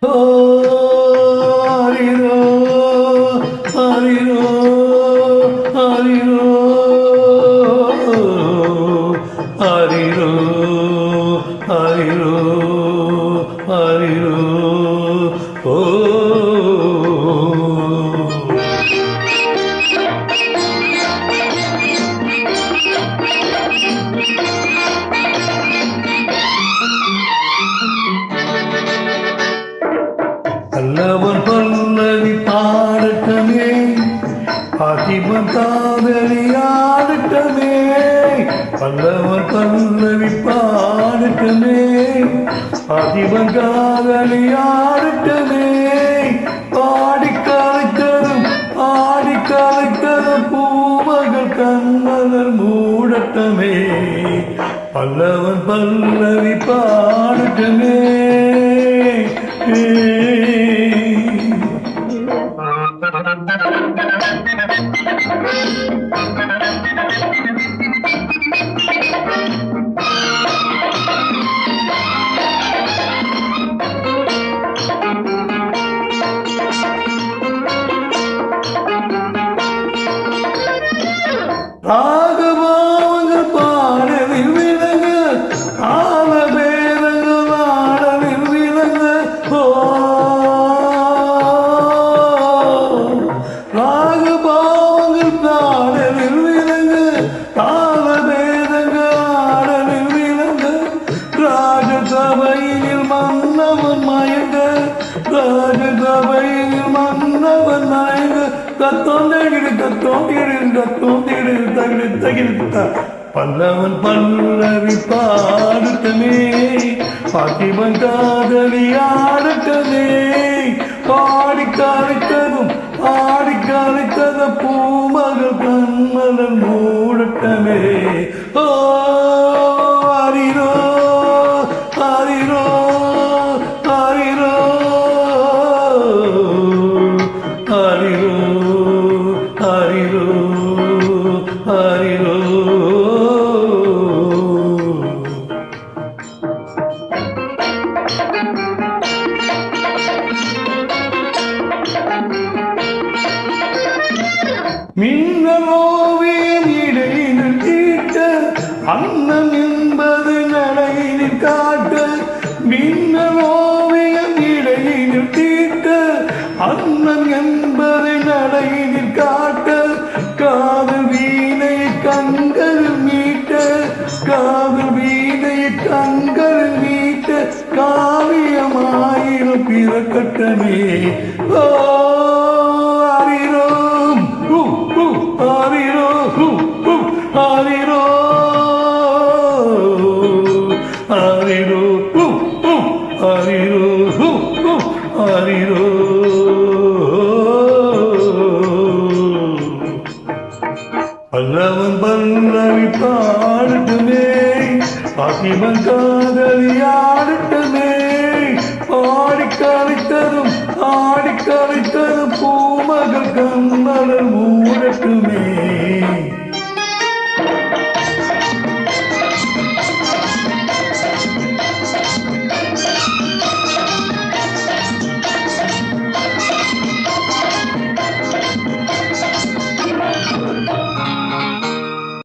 ஓ ஹரிரோ ஹரிரோ ஹரிரோ ஹரிரோ ஹரிரோ ஹரிரோ ஓ பல்லவன் பல்லவி பாடட்டமே பாத்திமன் காதலி ஆடட்டமே பல்லவன் பல்லவி பாடட்டமே பாத்திமன் காதலி ஆடட்டமே பாடி கலைத்ததும் ஆடி கலைத்ததும் பூமகள் கண்ணலர் மூடட்டமே பல்லவன் பல்லவி பாடட்டமே ராகபாவங்கள் பாடலில் விலங்கு கால பேரங்கள் ஆடலில் விலங்கு ராகபாவங்கள் பாடலில் விலங்கு கால பேரங்கள் ஆடலில் விலங்கு ராஜசபையில் மன்னவன் மயங்க ராஜசபையில் மன்னவன் மயங்க பல்லவன் பல்லவி பாடட்டமே பாத்திமன் காதலி ஆடட்டமே பாடி கலைத்ததும் ஆடி கலைத்தத பூமகள் கண்மலர் மூடட்டமே ஓ ஹரிரோ ஹரிரோ ஹரிரோ ஹரிரோ ஹரிரோ ஹரிரோ மின்னலோவியம் இடையினில் தீட்ட அன்னம் என்பது நடையினில் காட்ட மின்னலோவியம் இடையினில் தீட்ட அன்னம் என்பதை நடையினில் காட்ட காதல் வீணை கண்களில் மீட்ட காதல் வீணை கண்களில் மீட்ட காவியமாயிரம் பிறக்கட்டமே ஓ ஹரிரோ ஹரிரோ ஹரிரோ ஹரிரோ ஹரிரோ ஹரிரோ பல்லவன் பல்லவி பாடட்டுமே பாத்திமன் காதலி ஆடட்டுமே பாடி கலைத்ததும் ஆடி கலைத்ததும் பூமகள் கண்ணலர்